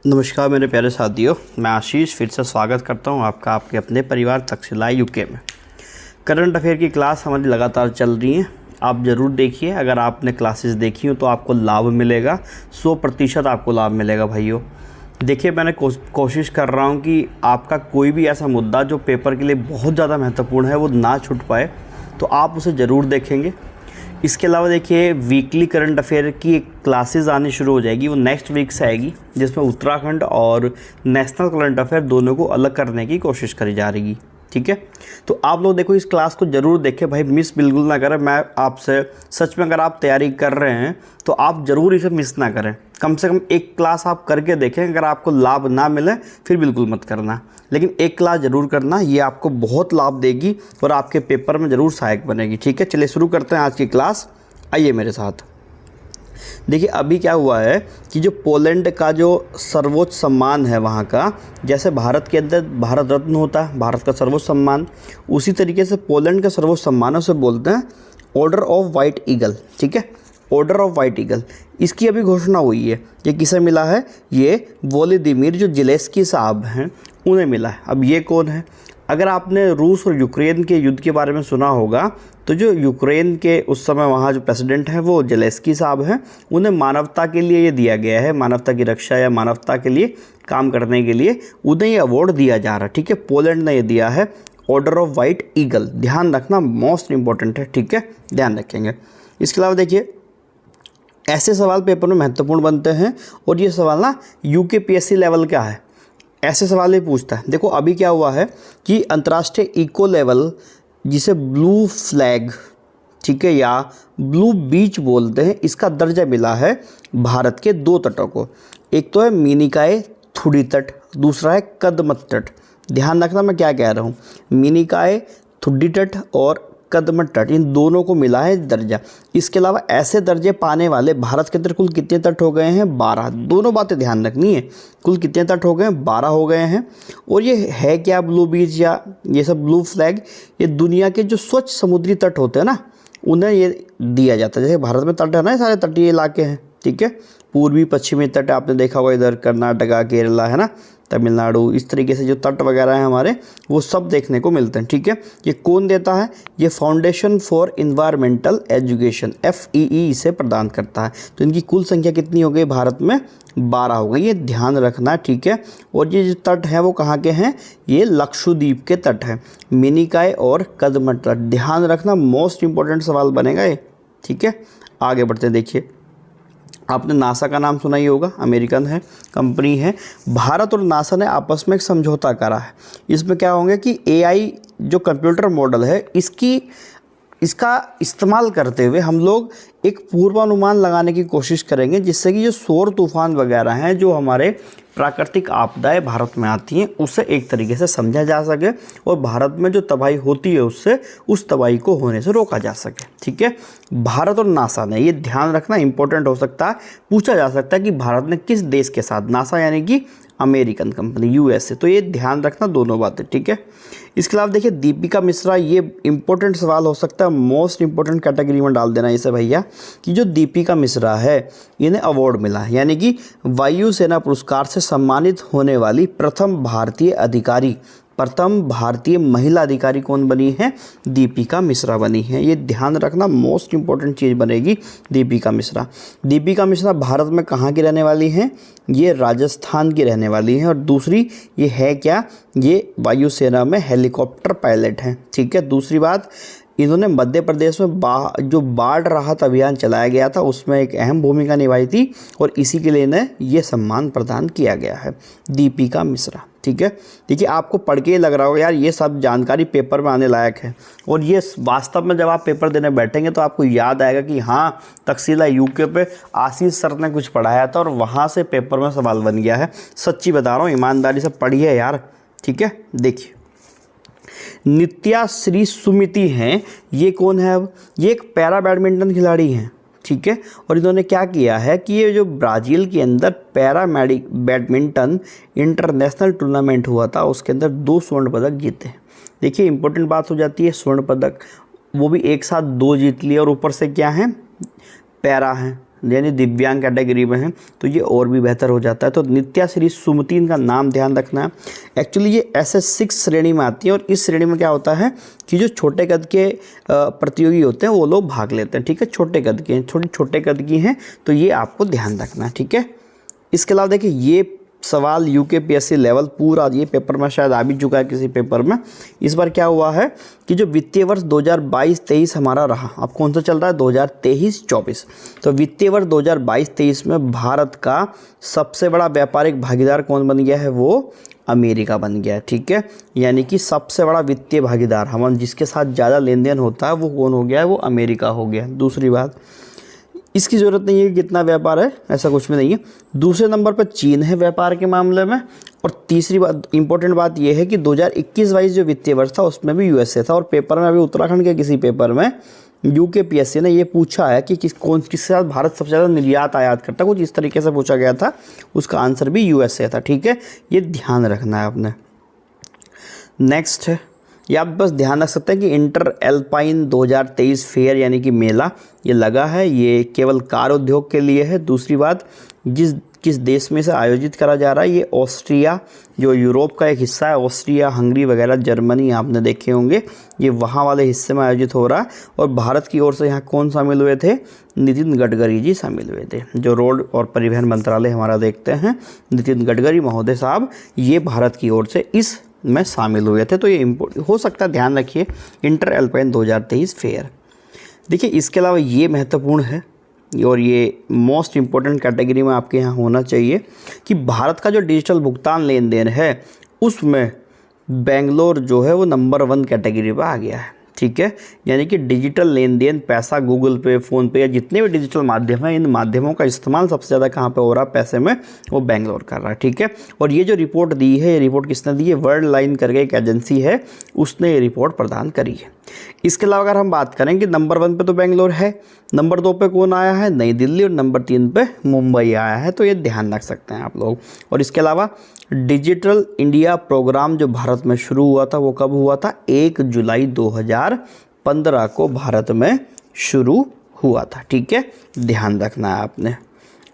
नमस्कार मेरे प्यारे साथियों, मैं आशीष फिर से स्वागत करता हूं आपका आपके अपने परिवार तक्षशिला यूके में। करंट अफेयर की क्लास हमारी लगातार चल रही हैं, आप ज़रूर देखिए। अगर आपने क्लासेस देखी हो तो आपको लाभ मिलेगा, 100% आपको लाभ मिलेगा भाइयों। देखिए, मैंने कोशिश कर रहा हूं कि आपका कोई भी ऐसा मुद्दा जो पेपर के लिए बहुत ज़्यादा महत्वपूर्ण है वो ना छूट पाए, तो आप उसे ज़रूर देखेंगे। इसके अलावा देखिए, वीकली करंट अफेयर की एक क्लासेस आनी शुरू हो जाएगी, वो नेक्स्ट वीक से आएगी, जिसमें उत्तराखंड और नेशनल करंट अफेयर दोनों को अलग करने की कोशिश करी जा रही है। ठीक है, तो आप लोग देखो, इस क्लास को ज़रूर देखें भाई, मिस बिल्कुल ना करें। मैं आपसे सच में, अगर आप तैयारी कर रहे हैं तो आप ज़रूर इसे मिस ना करें। कम से कम एक क्लास आप करके देखें, अगर आपको लाभ ना मिले फिर बिल्कुल मत करना, लेकिन एक क्लास ज़रूर करना, ये आपको बहुत लाभ देगी और आपके पेपर में ज़रूर सहायक बनेगी। ठीक है, चलिए शुरू करते हैं आज की क्लास। आइए मेरे साथ। देखिए, अभी क्या हुआ है कि जो पोलैंड का जो सर्वोच्च सम्मान है वहाँ का, जैसे भारत के अंदर भारत रत्न होता है, भारत का सर्वोच्च सम्मान, उसी तरीके से पोलैंड का सर्वोच्च सम्मान उसे बोलते हैं ऑर्डर ऑफ वाइट ईगल। ठीक है, ऑर्डर ऑफ वाइट ईगल, इसकी अभी घोषणा हुई है। ये किसे मिला है? ये वोलोदिमीर जो ज़ेलेंस्की साहब हैं उन्हें मिला है। अब ये कौन है? अगर आपने रूस और यूक्रेन के युद्ध के बारे में सुना होगा, तो जो यूक्रेन के उस समय वहाँ जो प्रेसिडेंट हैं वो ज़ेलेंस्की साहब हैं। उन्हें मानवता के लिए ये दिया गया है, मानवता की रक्षा या मानवता के लिए काम करने के लिए उन्हें ये अवार्ड दिया जा रहा है। ठीक है, पोलैंड ने ये दिया है ऑर्डर ऑफ वाइट ईगल। ध्यान रखना, मोस्ट इंपॉर्टेंट है। ठीक है, ध्यान रखेंगे। इसके अलावा देखिए, ऐसे सवाल पेपर में महत्वपूर्ण बनते हैं और ये सवाल ना यूकेपीएससी लेवल का है, ऐसे सवाल ही पूछता है। देखो, अभी क्या हुआ है कि अंतर्राष्ट्रीय इको लेवल, जिसे ब्लू फ्लैग, ठीक है, या ब्लू बीच बोलते हैं, इसका दर्जा मिला है भारत के दो तटों को। एक तो है मिनिकॉय थुडी तट, दूसरा है कदमत तट। ध्यान रखना मैं क्या कह रहा हूँ, मिनिकॉय थुडी तट और कदमत तट, इन दोनों को मिला है दर्जा। इसके अलावा ऐसे दर्जे पाने वाले भारत के अंदर कुल कितने तट हो गए हैं? 12। दोनों बातें ध्यान रखनी है, कुल कितने तट हो गए हैं? 12 हो गए हैं। और ये है क्या ब्लू बीच या ये सब ब्लू फ्लैग? ये दुनिया के जो स्वच्छ समुद्री तट होते हैं ना, उन्हें ये दिया जाता है। जैसे भारत में तट है ना, सारे तटीय इलाके हैं। ठीक है, पूर्वी पश्चिमी तट आपने देखा होगा, इधर कर्नाटका, केरला है ना, तमिलनाडु, इस तरीके से जो तट वगैरह हैं हमारे, वो सब देखने को मिलते हैं। ठीक है, ये कौन देता है? ये foundation for environmental education, FEE, इसे प्रदान करता है। तो इनकी कुल संख्या कितनी हो गई भारत में? 12 हो गई। ये ध्यान रखना। ठीक है, और ये जो तट हैं वो कहाँ के हैं? ये लक्षद्वीप के तट हैं, मिनिकॉय और कदमत तट। ध्यान रखना, मोस्ट इंपॉर्टेंट सवाल बनेगा ये। ठीक है, आगे बढ़ते हैं। देखिए, आपने नासा का नाम सुना ही होगा, अमेरिकन है, कंपनी है। भारत और नासा ने आपस में एक समझौता करा है। इसमें क्या होंगे कि AI जो कंप्यूटर मॉडल है, इसका इस्तेमाल करते हुए हम लोग एक पूर्वानुमान लगाने की कोशिश करेंगे, जिससे कि जो सौर तूफान वगैरह हैं, जो हमारे प्राकृतिक आपदाएं भारत में आती हैं, उसे एक तरीके से समझा जा सके और भारत में जो तबाही होती है उससे उस तबाही को होने से रोका जा सके। ठीक है, भारत और नासा ने, ये ध्यान रखना इंपॉर्टेंट हो सकता है, पूछा जा सकता है कि भारत ने किस देश के साथ, नासा यानी कि अमेरिकन कंपनी, USA, तो ये ध्यान रखना दोनों बातें। ठीक है, इसके अलावा देखिए, दीपिका मिश्रा, ये इंपॉर्टेंट सवाल हो सकता है, मोस्ट इंपॉर्टेंट कैटेगरी में डाल देना इसे भैया, कि जो दीपिका मिश्रा है इन्हें अवार्ड मिला है, यानी कि वायुसेना पुरस्कार से सम्मानित होने वाली प्रथम भारतीय अधिकारी, प्रथम भारतीय महिला अधिकारी कौन बनी है? दीपिका मिश्रा बनी है। ये ध्यान रखना, मोस्ट इंपॉर्टेंट चीज़ बनेगी दीपिका मिश्रा। दीपिका मिश्रा भारत में कहाँ की रहने वाली हैं? ये राजस्थान की रहने वाली हैं। और दूसरी ये है क्या? ये वायुसेना में हेलीकॉप्टर पायलट हैं। ठीक है, दूसरी बात, इन्होंने मध्य प्रदेश में जो बाढ़ राहत अभियान चलाया गया था उसमें एक अहम भूमिका निभाई थी और इसी के लिए इन्हें ये सम्मान प्रदान किया गया है, दीपिका मिश्रा। ठीक है, देखिए, आपको पढ़ के लग रहा होगा यार ये सब जानकारी पेपर में आने लायक है, और ये वास्तव में जब आप पेपर देने बैठेंगे तो आपको याद आएगा कि हाँ, तक्षशिला यूके पे आशीष सर ने कुछ पढ़ाया था और वहाँ से पेपर में सवाल बन गया है। सच्ची बता रहा हूँ, ईमानदारी से पढ़िए यार। ठीक है, देखिए, नित्या श्री सुमिति हैं, ये कौन है? अब ये एक पैरा बैडमिंटन खिलाड़ी हैं। ठीक है, और इन्होंने क्या किया है कि ये जो ब्राज़ील के अंदर पैरा बैडमिंटन इंटरनेशनल टूर्नामेंट हुआ था, उसके अंदर 2 स्वर्ण पदक जीते। देखिए, इंपॉर्टेंट बात हो जाती है, स्वर्ण पदक, वो भी एक साथ 2 जीत लिए, और ऊपर से क्या है? पैरा हैं। यानी दिव्यांग कैटेगरी में हैं तो ये और भी बेहतर हो जाता है। तो नित्या श्री सुमति इनका नाम ध्यान रखना है। एक्चुअली ये SS6 श्रेणी में आती है और इस श्रेणी में क्या होता है कि जो छोटे कद के प्रतियोगी होते हैं वो लोग भाग लेते हैं, ठीक है। छोटे कद के छोटे कद की हैं तो ये आपको ध्यान रखना है, ठीक है। इसके अलावा देखिए ये सवाल UKPSC लेवल पूरा ये पेपर में शायद आ भी चुका है किसी पेपर में। इस बार क्या हुआ है कि जो वित्तीय वर्ष 2022-23 हमारा रहा, अब कौन सा चल रहा है 2023-24, तो वित्तीय वर्ष 2022-23 में भारत का सबसे बड़ा व्यापारिक भागीदार कौन बन गया है, वो अमेरिका बन गया है, ठीक है। यानी कि सबसे बड़ा वित्तीय भागीदार हम जिसके साथ ज़्यादा लेन देन होता है वो कौन हो गया है, वो अमेरिका हो गया। दूसरी बात, इसकी ज़रूरत नहीं है कि कितना व्यापार है, ऐसा कुछ भी नहीं है। दूसरे नंबर पर चीन है व्यापार के मामले में। और तीसरी बात, इंपॉर्टेंट बात यह है कि 2021-22 जो वित्तीय वर्ष था उसमें भी USA था। और पेपर में अभी उत्तराखंड के किसी पेपर में UKPSC ने ये पूछा है कि किसके साथ भारत सबसे ज़्यादा निर्यात आयात करता है, कुछ इस तरीके से पूछा गया था। उसका आंसर भी USA था, ठीक है। ये ध्यान रखना है आपने। नेक्स्ट है, ये आप बस ध्यान रख सकते हैं कि इंटर एल्पाइन 2023 फेयर यानी कि मेला ये लगा है, ये केवल कार उद्योग के लिए है। दूसरी बात, किस देश में से आयोजित करा जा रहा है, ये ऑस्ट्रिया जो यूरोप का एक हिस्सा है, ऑस्ट्रिया, हंगरी वगैरह, जर्मनी आपने देखे होंगे, ये वहाँ वाले हिस्से में आयोजित हो रहा है। और भारत की ओर से यहाँ कौन शामिल हुए थे, नितिन गडकरी जी शामिल हुए थे, जो रोड और परिवहन मंत्रालय हमारा देखते हैं। नितिन गडकरी महोदय साहब ये भारत की ओर से इस में शामिल हुए थे। तो ये हो सकता है, ध्यान रखिए, इंटर एल्पाइन 2023 फेयर। देखिए इसके अलावा ये महत्वपूर्ण है और ये मोस्ट इम्पोर्टेंट कैटेगरी में आपके यहाँ होना चाहिए कि भारत का जो डिजिटल भुगतान लेन देन है उसमें बेंगलोर जो है वो नंबर 1 कैटेगरी पर आ गया है, ठीक है। यानी कि डिजिटल लेन देन, पैसा गूगल पे, फ़ोन पे या जितने भी डिजिटल माध्यम हैं, इन माध्यमों का इस्तेमाल सबसे ज़्यादा कहाँ पे हो रहा है पैसे में, वो बेंगलोर कर रहा है, ठीक है। और ये जो रिपोर्ट दी है, ये रिपोर्ट किसने दी है, वर्ल्ड लाइन करके एक एजेंसी है, उसने ये रिपोर्ट प्रदान करी है। इसके अलावा अगर हम बात करें कि नंबर 1 पे तो बेंगलोर है, नंबर 2 पे कौन आया है, नई दिल्ली, और नंबर 3 पे मुंबई आया है। तो ये ध्यान रख सकते हैं आप लोग। और इसके अलावा डिजिटल इंडिया प्रोग्राम जो भारत में शुरू हुआ था वो कब हुआ था, 1 जुलाई 2015 को भारत में शुरू हुआ था, ठीक है। ध्यान रखना है आपने।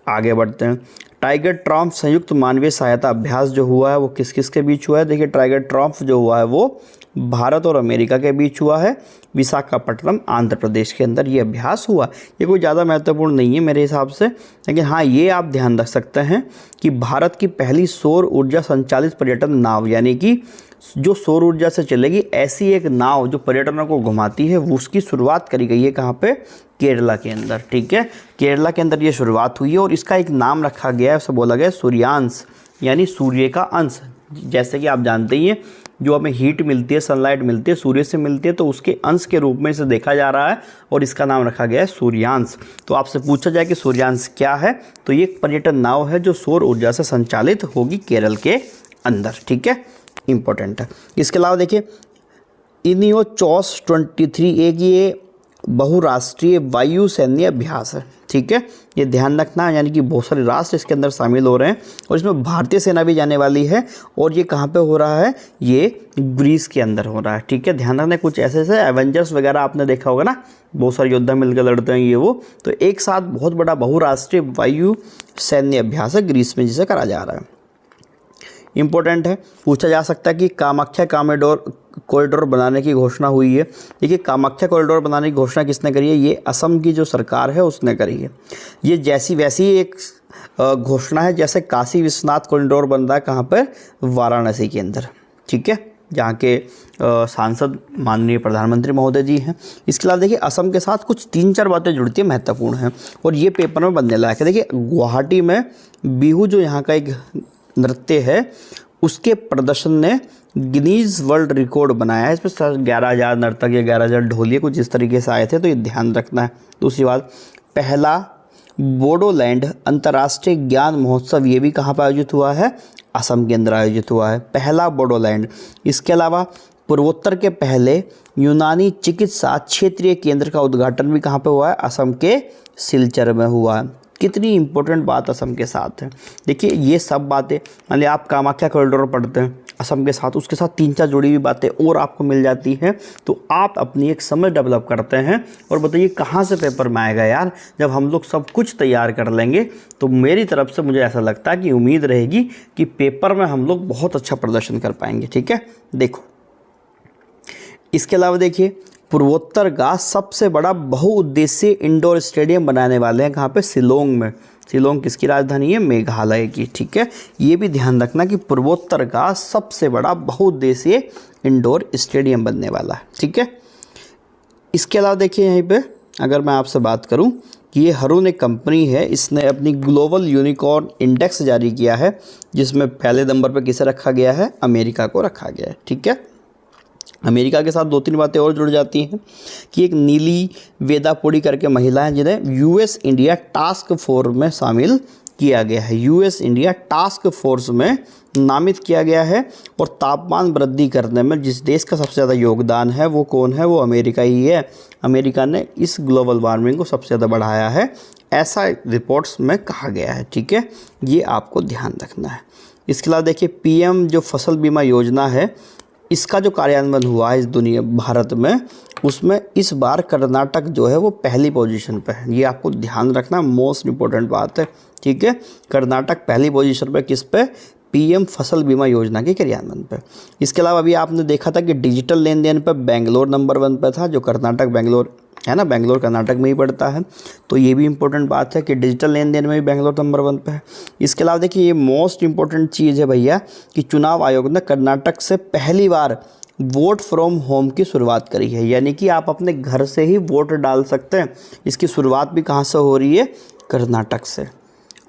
आगे बढ़ते हैं। टाइगर ट्राम्फ संयुक्त मानवीय सहायता अभ्यास जो हुआ है वो किस किस के बीच हुआ है। देखिए टाइगर ट्राम्फ जो हुआ है वो भारत और अमेरिका के बीच हुआ है, विशाखापट्टनम आंध्र प्रदेश के अंदर ये अभ्यास हुआ। ये कोई ज़्यादा महत्वपूर्ण नहीं है मेरे हिसाब से, लेकिन हाँ ये आप ध्यान रख सकते हैं कि भारत की पहली सौर ऊर्जा संचालित पर्यटन नाव, यानी कि जो सौर ऊर्जा से चलेगी ऐसी एक नाव जो पर्यटनों को घुमाती है, वो उसकी शुरुआत करी गई है कहाँ पे, केरला के अंदर, ठीक है। केरला के अंदर ये शुरुआत हुई है और इसका एक नाम रखा गया है, उसे बोला गया सूर्यांश, यानी सूर्य का अंश। जैसे कि आप जानते ही हैं जो हमें हीट मिलती है, सनलाइट मिलती है, सूर्य से मिलती है, तो उसके अंश के रूप में इसे देखा जा रहा है और इसका नाम रखा गया है सूर्यांश। तो आपसे पूछा जाए कि सूर्यांश क्या है, तो ये एक पर्यटन नाव है जो सौर ऊर्जा से संचालित होगी केरल के अंदर, ठीक है, इंपॉर्टेंट है। इसके अलावा देखिए इनियोचॉस 23 एक ये बहुराष्ट्रीय वायु सैन्य अभ्यास है, ठीक है। ये ध्यान रखना, यानी कि बहुत सारे राष्ट्र इसके अंदर शामिल हो रहे हैं और इसमें भारतीय सेना भी जाने वाली है। और ये कहाँ पे हो रहा है, ये ग्रीस के अंदर हो रहा है, ठीक है। ध्यान रखना, कुछ ऐसे एवेंजर्स वगैरह आपने देखा होगा ना, बहुत सारे योद्धा मिलकर लड़ते हैं ये वो, तो एक साथ बहुत बड़ा बहुराष्ट्रीय वायु सैन्य अभ्यास है ग्रीस में जिसे करा जा रहा है। इम्पोर्टेंट है, पूछा जा सकता है कि कामाख्या कॉरिडोर बनाने की घोषणा हुई है। देखिए कामाख्या कॉरिडोर बनाने की घोषणा किसने करी है, ये असम की जो सरकार है उसने करी है। ये जैसी वैसी एक घोषणा है जैसे काशी विश्वनाथ कॉरिडोर बन रहा है कहाँ पर, वाराणसी के अंदर, ठीक है, जहाँ के सांसद माननीय प्रधानमंत्री महोदय जी हैं। इसके अलावा देखिए असम के साथ कुछ 3-4 बातें जुड़ती हैं, महत्वपूर्ण हैं और ये पेपर में बनने लायक है। देखिए गुवाहाटी में बिहू जो यहाँ का एक नृत्य है उसके प्रदर्शन ने गिनीज वर्ल्ड रिकॉर्ड बनाया है। इसमें 11,000 नर्तक या 11,000 ढोलिये कुछ इस तरीके से आए थे, तो ये ध्यान रखना है। दूसरी बात, पहला बोडोलैंड अंतर्राष्ट्रीय ज्ञान महोत्सव ये भी कहाँ पर आयोजित हुआ है, असम के अंदर आयोजित हुआ है, पहला बोडोलैंड। इसके अलावा पूर्वोत्तर के पहले यूनानी चिकित्सा क्षेत्रीय केंद्र का उद्घाटन भी कहाँ पे हुआ है, असम के सिलचर में हुआ है। कितनी इंपॉर्टेंट बात असम के साथ है। देखिए ये सब बातें, मान लिया आप कामाख्या कॉरिडोर पढ़ते हैं, असम के साथ, उसके साथ 3-4 जुड़ी हुई बातें और आपको मिल जाती हैं, तो आप अपनी एक समझ डेवलप करते हैं। और बताइए कहाँ से पेपर में आएगा यार, जब हम लोग सब कुछ तैयार कर लेंगे। तो मेरी तरफ से मुझे ऐसा लगता है कि उम्मीद रहेगी कि पेपर में हम लोग बहुत अच्छा प्रदर्शन कर पाएंगे। ठीक है, देखो इसके अलावा देखिए पूर्वोत्तर का सबसे बड़ा बहुउद्देशीय इंडोर स्टेडियम बनाने वाले हैं कहाँ पे, शिलोंग में। शिलोंग किसकी राजधानी है, मेघालय की। ठीक है, ये भी ध्यान रखना कि पूर्वोत्तर का सबसे बड़ा बहुउद्देशीय इंडोर स्टेडियम बनने वाला है। ठीक है, इसके अलावा देखिए यहीं पे अगर मैं आपसे बात करूं कि ये हरून एक कंपनी है, इसने अपनी ग्लोबल यूनिकॉर्न इंडेक्स जारी किया है, जिसमें पहले नंबर पर किसे रखा गया है, अमेरिका को रखा गया है। ठीक है, अमेरिका के साथ 2-3 बातें और जुड़ जाती हैं कि एक नीली वेदापुरी करके महिला है, जिन्हें यूएस इंडिया टास्क फोर्स में शामिल किया गया है। यूएस इंडिया टास्क फोर्स में नामित किया गया है। और तापमान वृद्धि करने में जिस देश का सबसे ज़्यादा योगदान है वो कौन है, वो अमेरिका ही है। अमेरिका ने इस ग्लोबल वार्मिंग को सबसे ज़्यादा बढ़ाया है, ऐसा रिपोर्ट्स में कहा गया है। ठीक है, ये आपको ध्यान रखना है। इसके अलावा देखिए पीएम जो फसल बीमा योजना है, इसका जो कार्यान्वयन हुआ है इस दुनिया भारत में, उसमें इस बार कर्नाटक जो है वो पहली पोजीशन पे है। ये आपको ध्यान रखना, मोस्ट इम्पोर्टेंट बात है। ठीक है, कर्नाटक पहली पोजीशन पे, किस पे, पीएम फसल बीमा योजना के क्रियान्वयन पे। इसके अलावा अभी आपने देखा था कि डिजिटल लेन देन पे बेंगलोर नंबर 1 पे था, जो कर्नाटक बेंगलोर है ना, बेंगलोर कर्नाटक में ही पड़ता है। तो ये भी इंपॉर्टेंट बात है कि डिजिटल लेन देन में भी बेंगलोर नंबर 1 पे है। इसके अलावा देखिए ये मोस्ट इंपॉर्टेंट चीज़ है भैया कि चुनाव आयोग ने कर्नाटक से पहली बार वोट फ्रॉम होम की शुरुआत करी है, यानी कि आप अपने घर से ही वोट डाल सकते हैं। इसकी शुरुआत भी कहाँ से हो रही है, कर्नाटक से।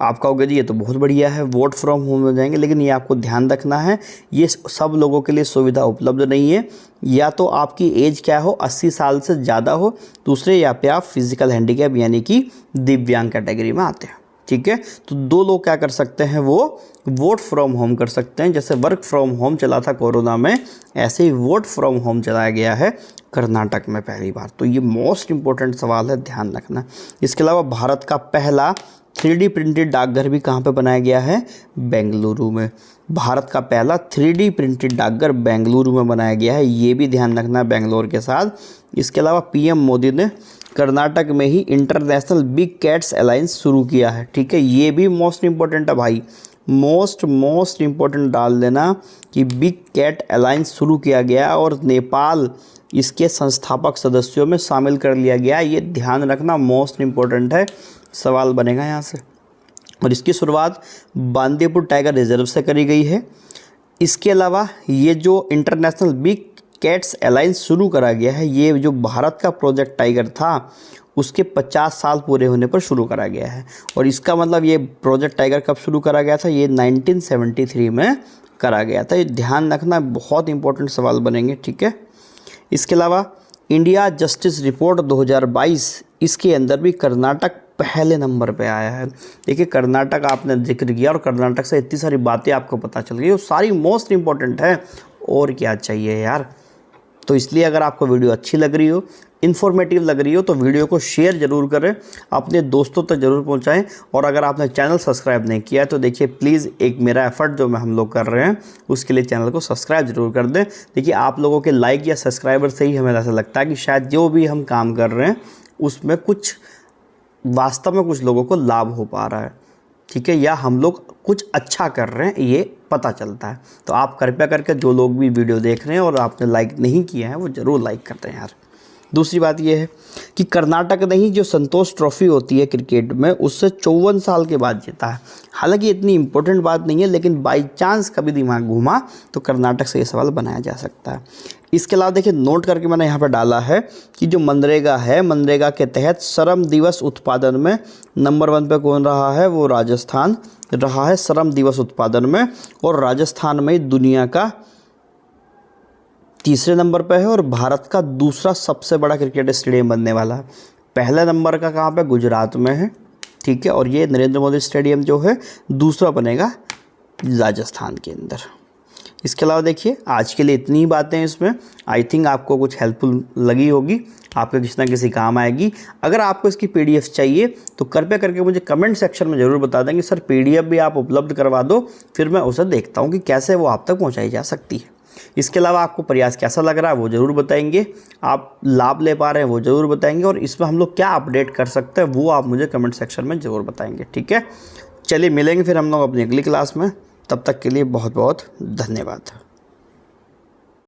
आप कहोगे जी ये तो बहुत बढ़िया है, वोट फ्रॉम होम हो जाएंगे, लेकिन ये आपको ध्यान रखना है ये सब लोगों के लिए सुविधा उपलब्ध नहीं है। या तो आपकी एज क्या हो, 80 साल से ज़्यादा हो, दूसरे या पे आप फिजिकल हैंडीकैप यानी कि दिव्यांग कैटेगरी में आते हैं। ठीक है, तो 2 लोग क्या कर सकते हैं, वो वोट फ्रॉम होम कर सकते हैं। जैसे वर्क फ्रॉम होम चला था कोरोना में, ऐसे ही वोट फ्रॉम होम चलाया गया है कर्नाटक में पहली बार। तो ये मोस्ट इंपॉर्टेंट सवाल है, ध्यान रखना। इसके अलावा भारत का पहला 3D प्रिंटेड डाकघर भी कहाँ पे बनाया गया है, बेंगलुरु में। भारत का पहला 3D प्रिंटेड डाकघर बेंगलुरु में बनाया गया है, ये भी ध्यान रखना है बेंगलोर के साथ। इसके अलावा पीएम मोदी ने कर्नाटक में ही इंटरनेशनल बिग कैट्स अलायंस शुरू किया है। ठीक है, ये भी मोस्ट इंपॉर्टेंट है भाई, मोस्ट इंपॉर्टेंट डाल देना कि बिग कैट अलायंस शुरू किया गया और नेपाल इसके संस्थापक सदस्यों में शामिल कर लिया गया। ये ध्यान रखना, मोस्ट इंपॉर्टेंट है, सवाल बनेगा यहाँ से। और इसकी शुरुआत बांदीपुर टाइगर रिजर्व से करी गई है। इसके अलावा ये जो इंटरनेशनल बिग कैट्स अलायंस शुरू करा गया है, ये जो भारत का प्रोजेक्ट टाइगर था उसके 50 साल पूरे होने पर शुरू करा गया है। और इसका मतलब ये प्रोजेक्ट टाइगर कब शुरू करा गया था, ये 1973 में करा गया था। ये ध्यान रखना, बहुत इंपॉर्टेंट सवाल बनेंगे। ठीक है, इसके अलावा इंडिया जस्टिस रिपोर्ट 2022, इसके अंदर भी कर्नाटक पहले नंबर पे आया है। देखिए कर्नाटक आपने जिक्र किया और कर्नाटक से इतनी सारी बातें आपको पता चल गई, वो सारी मोस्ट इंपॉर्टेंट है, और क्या चाहिए यार। तो इसलिए अगर आपको वीडियो अच्छी लग रही हो, इन्फॉर्मेटिव लग रही हो, तो वीडियो को शेयर ज़रूर करें, अपने दोस्तों तक ज़रूर पहुंचाएं। और अगर आपने चैनल सब्सक्राइब नहीं किया है तो देखिए प्लीज़ एक मेरा एफर्ट जो हम लोग कर रहे हैं उसके लिए चैनल को सब्सक्राइब ज़रूर कर दें। देखिए आप लोगों के लाइक या सब्सक्राइबर से ही हमें ऐसा लगता है कि शायद जो भी हम काम कर रहे हैं उसमें कुछ वास्तव में कुछ लोगों को लाभ हो पा रहा है। ठीक है, या हम लोग कुछ अच्छा कर रहे हैं ये पता चलता है। तो आप कृपया करके जो लोग भी वीडियो देख रहे हैं और आपने लाइक नहीं किया है वो ज़रूर लाइक करते हैं यार। दूसरी बात ये है कि कर्नाटक ने ही जो संतोष ट्रॉफी होती है क्रिकेट में, उससे 54 साल के बाद जीता है। हालांकि इतनी इंपॉर्टेंट बात नहीं है, लेकिन बाई चांस कभी दिमाग घूमा तो कर्नाटक से ये सवाल बनाया जा सकता है। इसके अलावा देखिए नोट करके मैंने यहाँ पर डाला है कि जो मनरेगा है, मनरेगा के तहत श्रम दिवस उत्पादन में नंबर 1 पे कौन रहा है, वो राजस्थान रहा है श्रम दिवस उत्पादन में। और राजस्थान में दुनिया का 3रे नंबर पे है और भारत का दूसरा सबसे बड़ा क्रिकेट स्टेडियम बनने वाला है। पहले नंबर का कहाँ पे, गुजरात में है। ठीक है, और ये नरेंद्र मोदी स्टेडियम जो है दूसरा बनेगा राजस्थान के अंदर। इसके अलावा देखिए आज के लिए इतनी ही बातें इसमें, आई थिंक आपको कुछ हेल्पफुल लगी होगी, आपके किसी ना किसी काम आएगी। अगर आपको इसकी पीडीएफ चाहिए तो कृपया करके मुझे कमेंट सेक्शन में ज़रूर बता देंगे सर पीडीएफ भी आप उपलब्ध करवा दो, फिर मैं उसे देखता हूँ कि कैसे वो आप तक पहुँचाई जा सकती है। इसके अलावा आपको प्रयास कैसा लग रहा है वो ज़रूर बताएंगे, आप लाभ ले पा रहे हैं वो ज़रूर बताएंगे, और इसमें हम लोग क्या अपडेट कर सकते हैं वो आप मुझे कमेंट सेक्शन में ज़रूर बताएंगे। ठीक है, चलिए मिलेंगे फिर हम लोग अपनी अगली क्लास में, तब तक के लिए बहुत बहुत धन्यवाद।